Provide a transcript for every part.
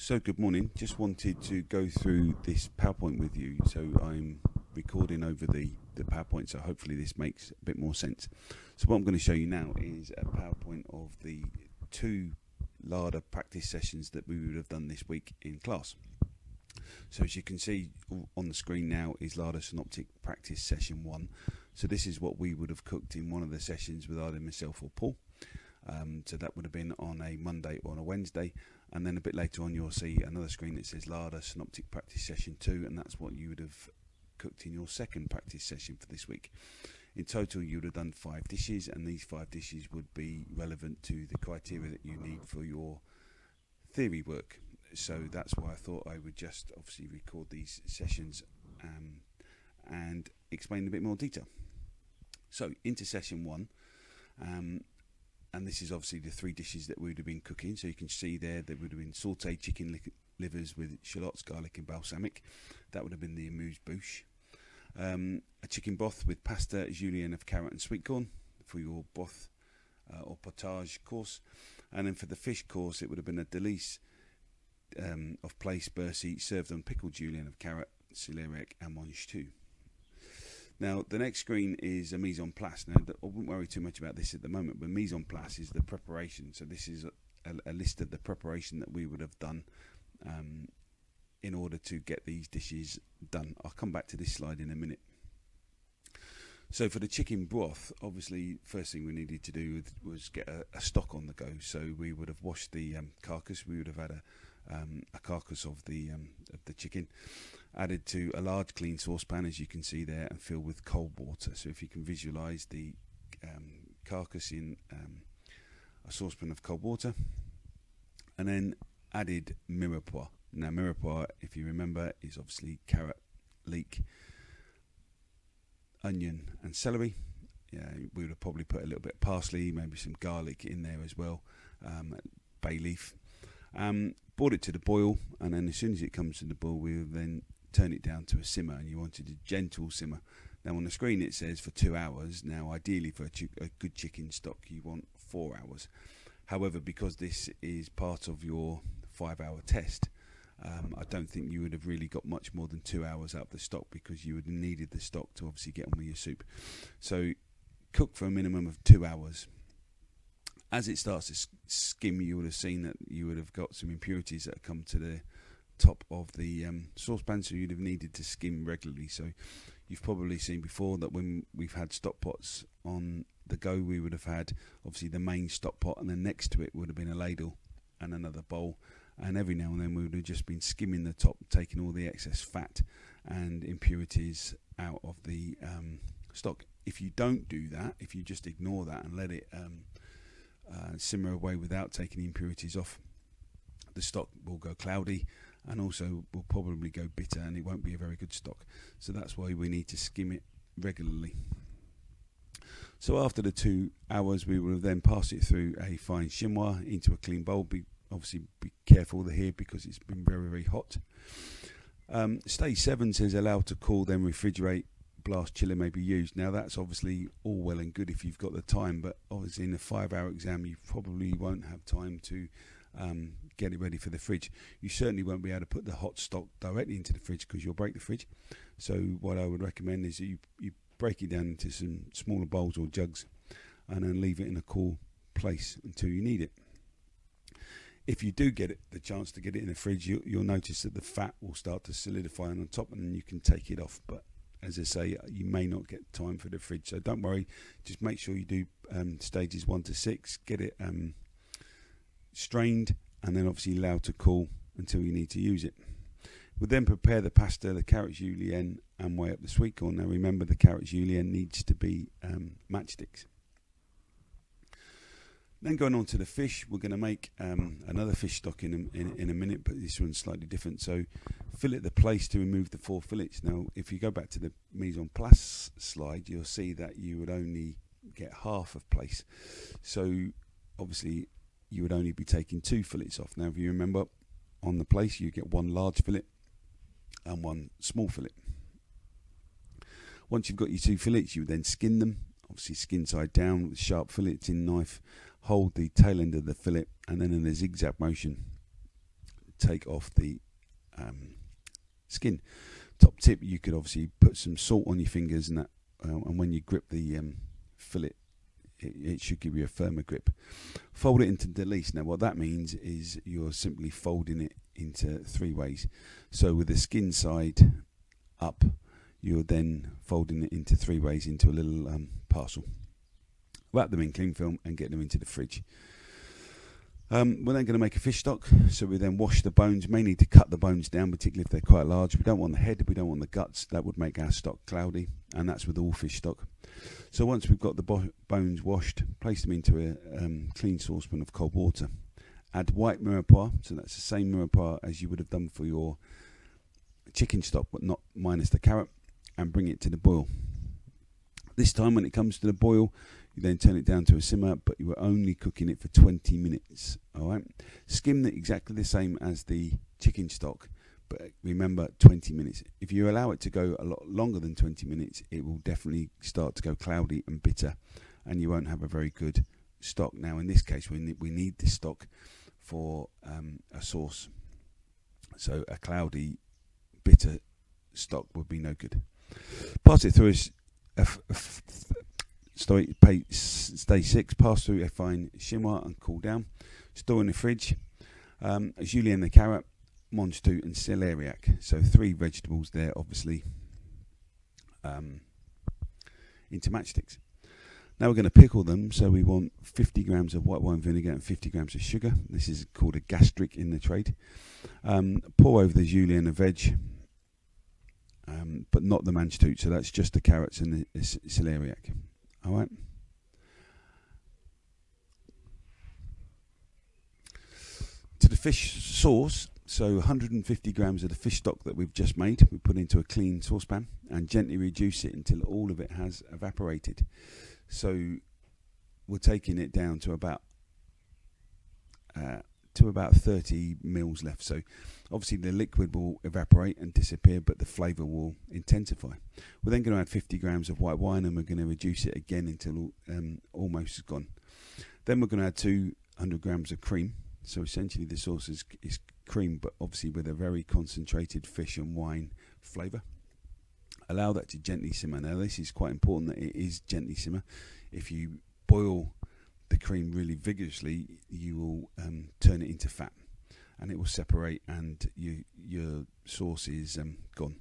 So good morning. Just wanted to go through this PowerPoint with you. So I'm recording over the PowerPoint, so hopefully this makes a bit more sense. So what I'm going to show you now is a PowerPoint of the two Larder practice sessions that we would have done this week in class. So as you can see on the screen now is Larder Synoptic Practice Session 1. So this is what we would have cooked in one of the sessions with either myself or Paul. So that would have been on a Monday or on a Wednesday, and then a bit later on you'll see another screen that says Larder Synoptic Practice Session 2, and that's what you would have cooked in your second practice session for this week. In total you would have done 5 dishes, and these 5 dishes would be relevant to the criteria that you need for your theory work. So that's why I thought I would just obviously record these sessions and explain in a bit more detail. So into session 1, and this is obviously the 3 dishes that we would have been cooking. So you can see there that would have been sautéed chicken livers with shallots, garlic and balsamic. That would have been the amuse-bouche. A chicken broth with pasta, julienne of carrot and sweet corn for your broth or potage course. And then for the fish course it would have been a delice of plaice bercy served on pickled julienne of carrot, celeriac and mange tout. Now the next screen is a mise en place. Now I wouldn't worry too much about this at the moment, but mise en place is the preparation. So this is a list of the preparation that we would have done in order to get these dishes done. I'll come back to this slide in a minute. So for the chicken broth, obviously first thing we needed to do was get a stock on the go. So we would have washed the carcass. We would have had a carcass of the chicken, added to a large clean saucepan, as you can see there, and filled with cold water. So if you can visualise the carcass in a saucepan of cold water, and then added mirepoix. Now mirepoix, if you remember, is obviously carrot, leek, onion and celery. We would have probably put a little bit of parsley, maybe some garlic in there as well, bay leaf. Brought it to the boil, and then as soon as it comes to the boil we will then turn it down to a simmer, and you wanted a gentle simmer. Now on the screen it says for 2 hours. Now ideally for a good chicken stock you want 4 hours. However, because this is part of your 5-hour test, I don't think you would have really got much more than 2 hours out of the stock, because you would have needed the stock to obviously get on with your soup. So cook for a minimum of 2 hours. As it starts to skim, you would have seen that you would have got some impurities that have come to the top of the saucepan, so you'd have needed to skim regularly. So you've probably seen before that when we've had stock pots on the go, we would have had obviously the main stock pot, and then next to it would have been a ladle and another bowl, and every now and then we would have just been skimming the top, taking all the excess fat and impurities out of the stock. If you don't do that, if you just ignore that and let it simmer away without taking the impurities off, the stock will go cloudy and also will probably go bitter, and it won't be a very good stock. So that's why we need to skim it regularly. So after the 2 hours we will then pass it through a fine chinois into a clean bowl. Obviously be careful here because it's been very, very hot. Stage 7 says allow to cool, then refrigerate. Blast chiller may be used. Now that's obviously all well and good if you've got the time, but obviously in a 5-hour exam you probably won't have time to get it ready for the fridge. You certainly won't be able to put the hot stock directly into the fridge because you'll break the fridge. So what I would recommend is you break it down into some smaller bowls or jugs, and then leave it in a cool place until you need it. If you do get the chance to get it in the fridge, you'll notice that the fat will start to solidify on top, and then you can take it off. But as I say, you may not get time for the fridge, so don't worry. Just make sure you do stages 1 to 6, get it strained, and then obviously allow to cool until you need to use it. We'll then prepare the pasta, the carrot julienne, and weigh up the sweet corn. Now remember, the carrot julienne needs to be matchsticks. Then going on to the fish, we're going to make another fish stock in a minute, but this one's slightly different. So fillet the plaice to remove the 4 fillets. Now if you go back to the mise en place slide, you'll see that you would only get half of plaice. So obviously you would only be taking 2 fillets off. Now if you remember, on the plaice you get 1 large fillet and 1 small fillet. Once you've got your 2 fillets, you would then skin them. Obviously skin side down with sharp filleting knife. Hold the tail end of the fillet, and then in a zigzag motion take off the skin. Top tip, you could obviously put some salt on your fingers and that, and when you grip the fillet, it should give you a firmer grip. Fold it into delease. Now what that means is you're simply folding it into 3 ways. So with the skin side up, you're then folding it into 3 ways into a little parcel. Wrap them in cling film and get them into the fridge. We're then going to make a fish stock, so we then wash the bones. May need to cut the bones down, particularly if they're quite large. We don't want the head, we don't want the guts. That would make our stock cloudy, and that's with all fish stock. So once we've got the bones washed, place them into a clean saucepan of cold water. Add white mirepoix, so that's the same mirepoix as you would have done for your chicken stock, but not minus the carrot, and bring it to the boil. This time when it comes to the boil, you then turn it down to a simmer, but you are only cooking it for 20 minutes. All right. Skim it exactly the same as the chicken stock, but remember 20 minutes. If you allow it to go a lot longer than 20 minutes, it will definitely start to go cloudy and bitter, and you won't have a very good stock. Now, in this case, we need this stock for a sauce. So a cloudy, bitter stock would be no good. Pass it through stage 6, pass through a fine simmer and cool down. Store in the fridge. Julienne the carrot, mange tout and celeriac. So 3 vegetables there, obviously, into matchsticks. Now we're going to pickle them. So we want 50 grams of white wine vinegar and 50 grams of sugar. This is called a gastric in the trade. Pour over the julienne and veg, but not the mange tout. So that's just the carrots and the celeriac. All right. To the fish sauce, so 150 grams of the fish stock that we've just made, we put into a clean saucepan and gently reduce it until all of it has evaporated. So we're taking it down to about 30 mils left. So obviously the liquid will evaporate and disappear, but the flavour will intensify. We're then going to add 50 grams of white wine, and we're going to reduce it again until almost gone. Then we're going to add 200 grams of cream. So essentially the sauce is cream, but obviously with a very concentrated fish and wine flavour. Allow that to gently simmer. Now this is quite important that it is gently simmer. If you boil the cream really vigorously, you will turn it into fat, and it will separate, and your sauce is gone.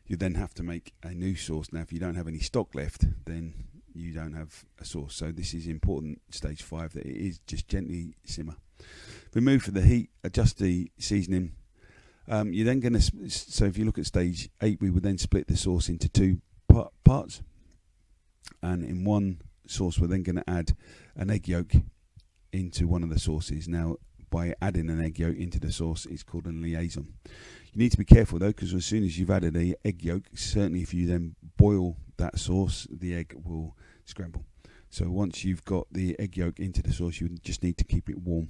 You then have to make a new sauce. Now if you don't have any stock left, then you don't have a sauce. So this is important, stage 5, that it is just gently simmer. Remove for the heat, adjust the seasoning. You're then going to, so if you look at stage 8, we would then split the sauce into 2 parts, and in one sauce we're then going to add an egg yolk into one of the sauces. Now by adding an egg yolk into the sauce, it's called a liaison. You need to be careful though, because as soon as you've added an egg yolk, certainly if you then boil that sauce, the egg will scramble. So once you've got the egg yolk into the sauce, you just need to keep it warm,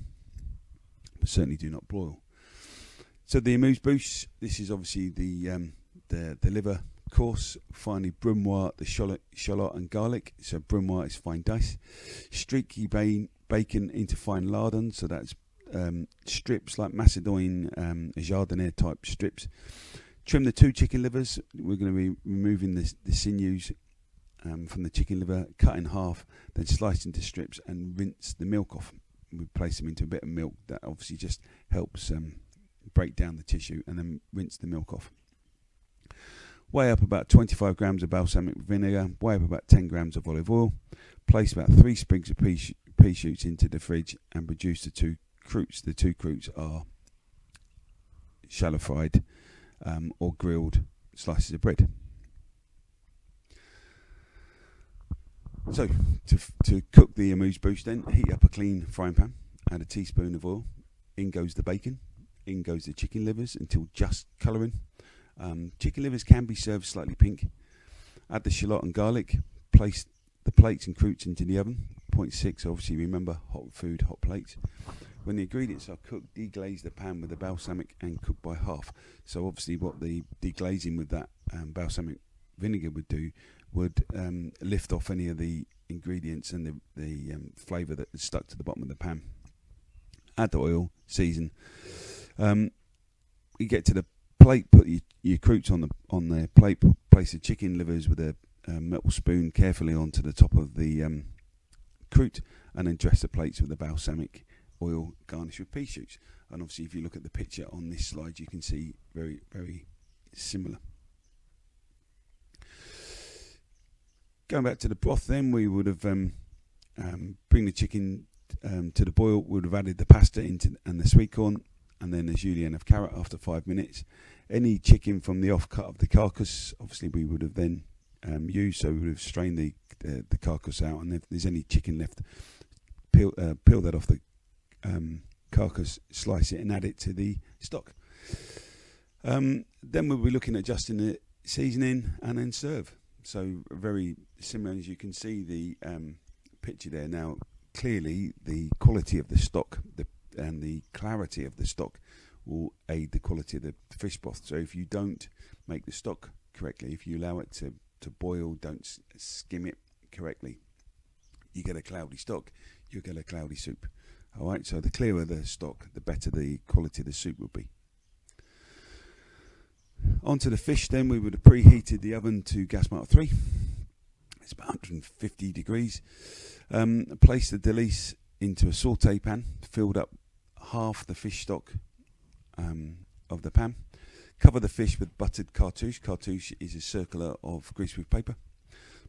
but certainly do not boil. So the amuse-bouche, this is obviously the liver course. Finally, brunoise, the shallot and garlic. So brunoise is fine dice. Streaky bacon into fine lardons. So that's strips like Macedonian jardiniere type strips. Trim the 2 chicken livers. We're going to be removing the sinews from the chicken liver, cut in half, then slice into strips and rinse the milk off. We place them into a bit of milk. That obviously just helps break down the tissue, and then rinse the milk off. Weigh up about 25 grams of balsamic vinegar, weigh up about 10 grams of olive oil, place about 3 sprigs of pea shoots into the fridge, and produce the 2 croûtes. The 2 croûtes are shallow fried or grilled slices of bread. So to cook the amuse-bouche, then heat up a clean frying pan, add a teaspoon of oil, in goes the bacon, in goes the chicken livers until just colouring. Chicken livers can be served slightly pink. Add the shallot and garlic, place the plates and croûtes into the oven. Point 6, obviously remember, hot food, hot plates. When the ingredients are cooked, deglaze the pan with the balsamic and cook by half. So obviously what the deglazing with that balsamic vinegar would do would lift off any of the ingredients and the flavour that is stuck to the bottom of the pan. Add the oil, season. You get to the plate, put your croûtes on the plate, place the chicken livers with a metal spoon carefully onto the top of the croûte, and then dress the plates with a balsamic oil, garnish with pea shoots. And obviously, if you look at the picture on this slide, you can see very, very similar. Going back to the broth, then we would have bring the chicken to the boil. We would have added the pasta and the sweet corn, and then the julienne of carrot after 5 minutes. Any chicken from the offcut of the carcass, obviously, we would have then used. So we would have strained the carcass out, and if there's any chicken left, peel that off the carcass, slice it, and add it to the stock. Then we'll be looking at adjusting the seasoning and then serve. So very similar, as you can see the picture there. Now, clearly the quality of the stock and the clarity of the stock will aid the quality of the fish broth. So if you don't make the stock correctly, if you allow it to boil, don't skim it correctly, you get a cloudy stock, you get a cloudy soup. All right, so the clearer the stock, the better the quality of the soup will be. Onto the fish then, we would have preheated the oven to gas mark 3. It's about 150 degrees. Place the delice into a saute pan, filled up half the fish stock of the pan. Cover the fish with buttered cartouche. Cartouche is a circular of greaseproof paper.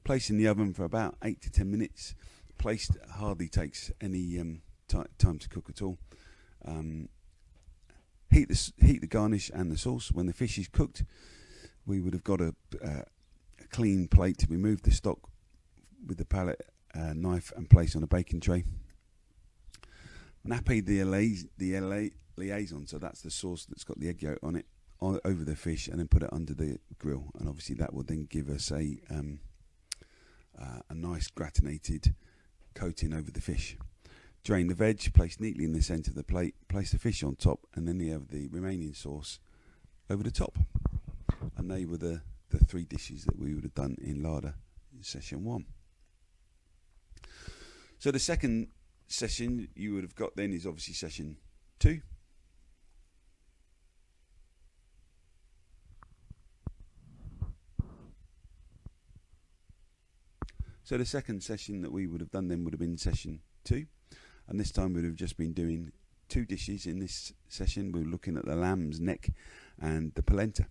Place in the oven for about 8 to 10 minutes. Placed hardly takes any time to cook at all. Heat the garnish and the sauce. When the fish is cooked, we would have got a clean plate to remove the stock with the palette knife and place on a baking tray. Nappe the liaison, so that's the sauce that's got the egg yolk on it, over the fish, and then put it under the grill. And obviously that will then give us a nice gratinated coating over the fish. Drain the veg, place neatly in the centre of the plate, place the fish on top, and then you have the remaining sauce over the top. And they were the 3 dishes that we would have done in Larder session 1. So the second session you would have got then is obviously session 2. So the second session that we would have done then would have been session 2. And this time we would have just been doing 2 dishes in this session. We were looking at the lamb's neck and the polenta.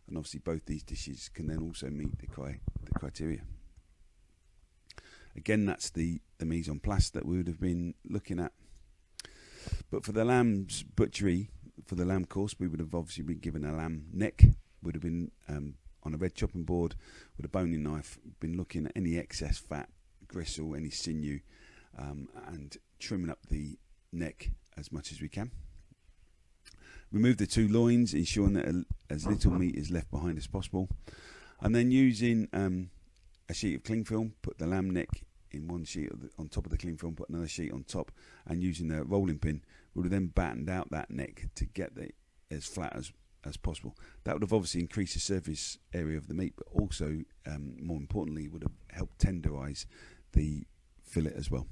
And obviously both these dishes can then also meet the criteria. Again, that's the mise en place that we would have been looking at. But for the lamb's butchery, for the lamb course, we would have obviously been given a lamb neck. Would have been on a red chopping board with a boning knife, been looking at any excess fat, gristle, any sinew, and trimming up the neck as much as we can. Remove the 2 loins, ensuring that as little meat is left behind as possible. And then using a sheet of cling film, put the lamb neck in one sheet on top of the cling film, put another sheet on top, and using a rolling pin, we would have then battened out that neck to get it as flat as possible. That would have obviously increased the surface area of the meat, but also, more importantly, would have helped tenderise the fillet as well.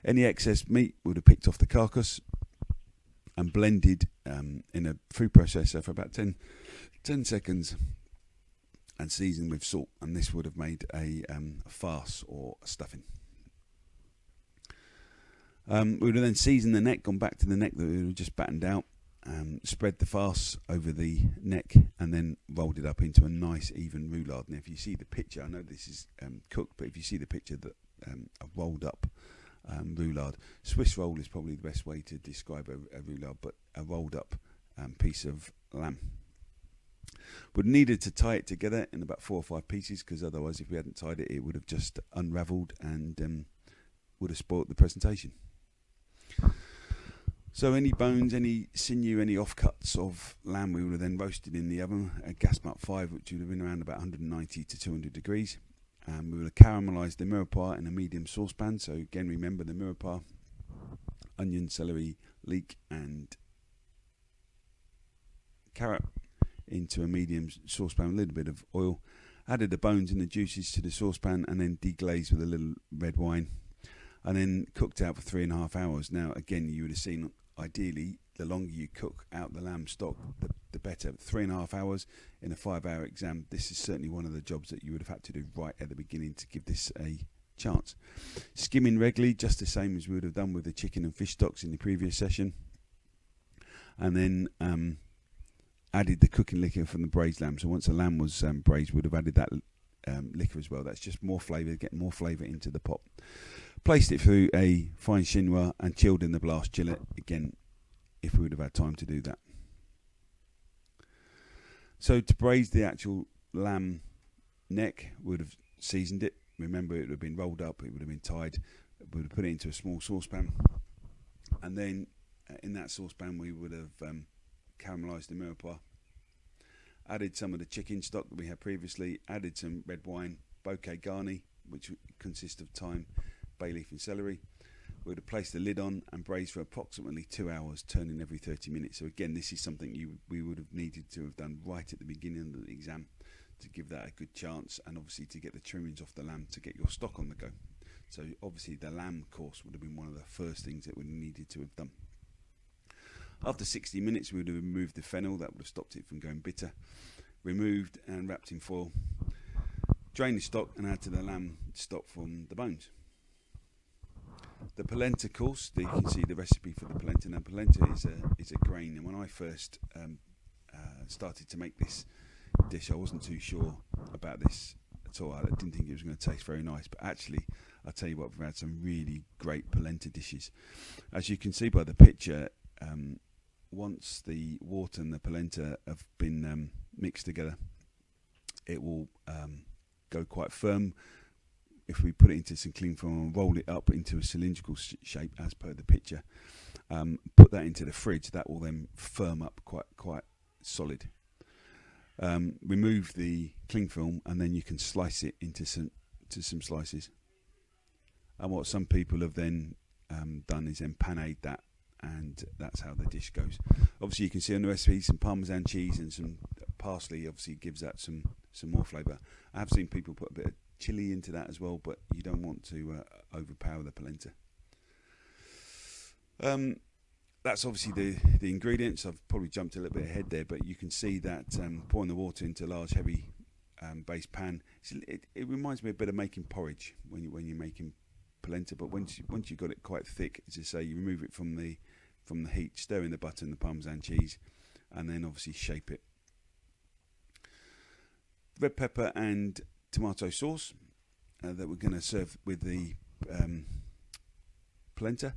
Any excess meat would have picked off the carcass and blended in a food processor for about 10 seconds and seasoned with salt, and this would have made a farce or a stuffing. We would have then seasoned the neck, gone back to the neck that we would have just battened out, spread the farce over the neck, and then rolled it up into a nice even roulade. Now if you see the picture, I know this is cooked, but if you see the picture that a rolled up roulade, Swiss roll is probably the best way to describe a roulade, but a rolled up piece of lamb. Would needed to tie it together in about 4 or 5 pieces, because otherwise if we hadn't tied it, it would have just unravelled and would have spoilt the presentation. So any bones, any sinew, any offcuts of lamb we would have then roasted in the oven at gas mark 5, which would have been around about 190 to 200 degrees. We would have caramelised the mirepoix in a medium saucepan. So again, remember the mirepoix, onion, celery, leek and carrot into a medium saucepan with a little bit of oil. Added the bones and the juices to the saucepan and then deglazed with a little red wine. And then cooked out for 3.5 hours. Now, again, you would have seen, ideally, the longer you cook out the lamb stock, the better. 3.5 hours in a 5-hour exam, this is certainly one of the jobs that you would have had to do right at the beginning to give this a chance. Skimming regularly, just the same as we would have done with the chicken and fish stocks in the previous session. And then added the cooking liquor from the braised lamb. So once the lamb was braised, we would have added that liquor as well. That's just more flavour, getting more flavour into the pot. Placed it through a fine chinois and chilled in the blast chiller, again, if we would have had time to do that. So to braise the actual lamb neck, we would have seasoned it. Remember, it would have been rolled up, it would have been tied. We would have put it into a small saucepan. And then in that saucepan, we would have caramelised the mirepoix. Added some of the chicken stock that we had previously. Added some red wine, bouquet garni, which consists of thyme, bay leaf and celery. We would have placed the lid on and braised for approximately 2 hours, turning every 30 minutes. So again, this is something we would have needed to have done right at the beginning of the exam to give that a good chance, and obviously to get the trimmings off the lamb to get your stock on the go. So obviously the lamb course would have been one of the first things that we needed to have done. After 60 minutes, we would have removed the fennel. That would have stopped it from going bitter. Removed and wrapped in foil. Drain the stock and add to the lamb stock from the bones. The polenta course, you can see the recipe for the polenta. Now, polenta is a grain, and when I first started to make this dish, I wasn't too sure about this at all. I didn't think it was going to taste very nice, but actually, I'll tell you what, we've had some really great polenta dishes. As you can see by the picture, once the water and the polenta have been mixed together, it will go quite firm. If we put it into some cling film and roll it up into a cylindrical shape as per the picture, put that into the fridge, that will then firm up quite solid. Remove the cling film and then you can slice it into some slices. And what some people have then done is empanade that, and that's how the dish goes. Obviously, you can see on the recipe some Parmesan cheese and some parsley. Obviously, gives that some more flavour. I have seen people put a bit of chili into that as well, but you don't want to overpower the polenta. That's obviously the ingredients. I've probably jumped a little bit ahead there, but you can see that pouring the water into a large heavy base pan, it reminds me a bit of making porridge when you're making polenta. But once you've got it quite thick, as I say, you remove it from the heat, stir in the butter and the Parmesan cheese, and then obviously shape it. Red pepper and tomato sauce that we're going to serve with the polenta.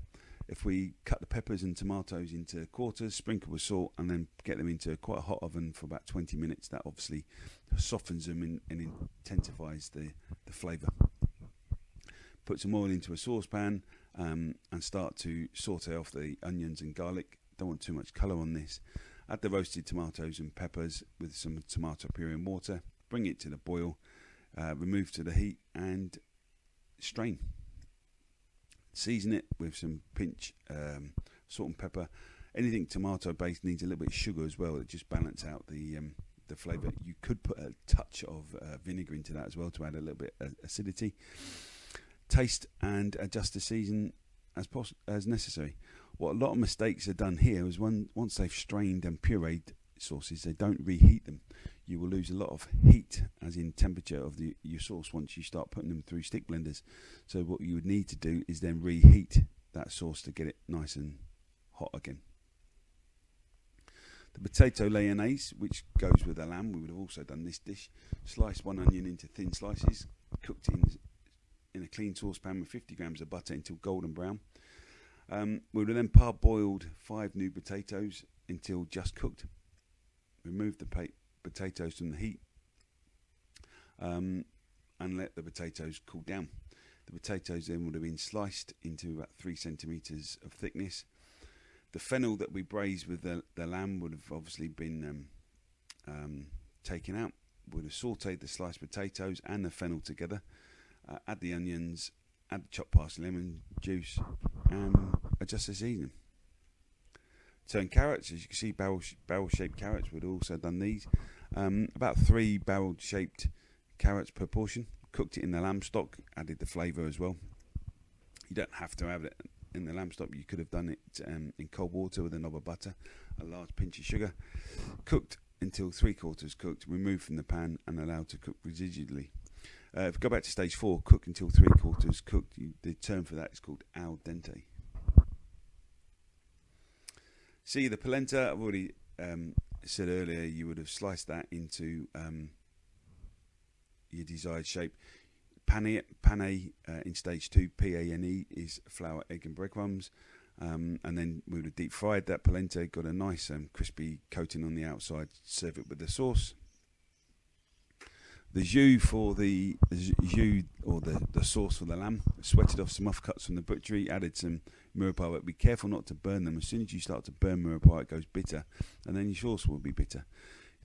If we cut the peppers and tomatoes into quarters, sprinkle with salt, and then get them into quite a hot oven for about 20 minutes, that obviously softens them and intensifies the flavour. Put some oil into a saucepan and start to saute off the onions and garlic. Don't want too much colour on this. Add the roasted tomatoes and peppers with some tomato puree and water. Bring it to the boil. Remove to the heat and strain. Season it with some pinch salt and pepper. Anything tomato based needs a little bit of sugar as well. It just balance out the flavour. You could put a touch of vinegar into that as well to add a little bit of acidity. Taste and adjust the season as necessary. What a lot of mistakes are done here is once they've strained and pureed sauces, they don't reheat them. You will lose a lot of heat, as in temperature of your sauce, once you start putting them through stick blenders. So what you would need to do is then reheat that sauce to get it nice and hot again. The potato mayonnaise, which goes with the lamb, we would have also done this dish. Slice one onion into thin slices, cooked in a clean saucepan with 50 grams of butter until golden brown. We would have then parboiled 5 new potatoes until just cooked. Remove the potatoes from the heat and let the potatoes cool down. The potatoes then would have been sliced into about 3 centimetres of thickness. The fennel that we braised with the lamb would have obviously been taken out. We would have sautéed the sliced potatoes and the fennel together. Add the onions, add the chopped parsley, lemon juice, and adjust the seasoning. Turn carrots, as you can see, barrel-shaped carrots. We'd also done these. About 3 barrel-shaped carrots per portion. Cooked it in the lamb stock, added the flavour as well. You don't have to in the lamb stock. You could have done it in cold water with a knob of butter, a large pinch of sugar. Cooked until 3/4 cooked, removed from the pan and allowed to cook residually. If we go back to stage 4, cook until 3/4 cooked. The term for that is called al dente. See, the polenta, I've already said earlier, you would have sliced that into your desired shape. Pane in stage 2, P-A-N-E, is flour, egg and breadcrumbs. And then we would have deep fried that polenta, got a nice crispy coating on the outside, serve it with the sauce. The jus for the sauce for the lamb, sweated off some offcuts from the butchery, added some mirapai, but be careful not to burn them. As soon as you start to burn mirapai, it goes bitter, and then your sauce will be bitter.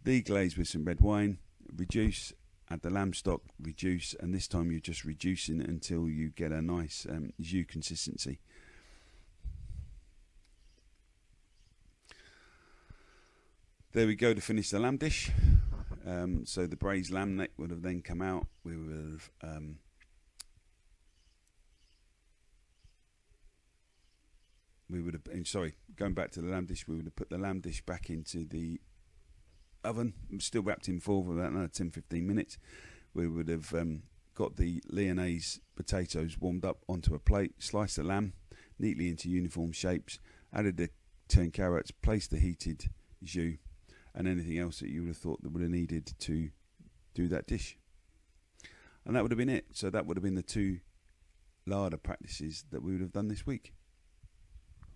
Deglaze with some red wine, reduce, add the lamb stock, reduce, and this time you're just reducing it until you get a nice jus consistency. There we go to finish the lamb dish. So the braised lamb neck would have then come out. We would have, going back to the lamb dish, we would have put the lamb dish back into the oven, still wrapped in foil for about another 10-15 minutes. We would have got the lyonnaise potatoes warmed up onto a plate, sliced the lamb neatly into uniform shapes, added the turned carrots, placed the heated jus, and anything else that you would have thought that would have needed to do that dish. And that would have been it. So that would have been the 2 larder practices that we would have done this week.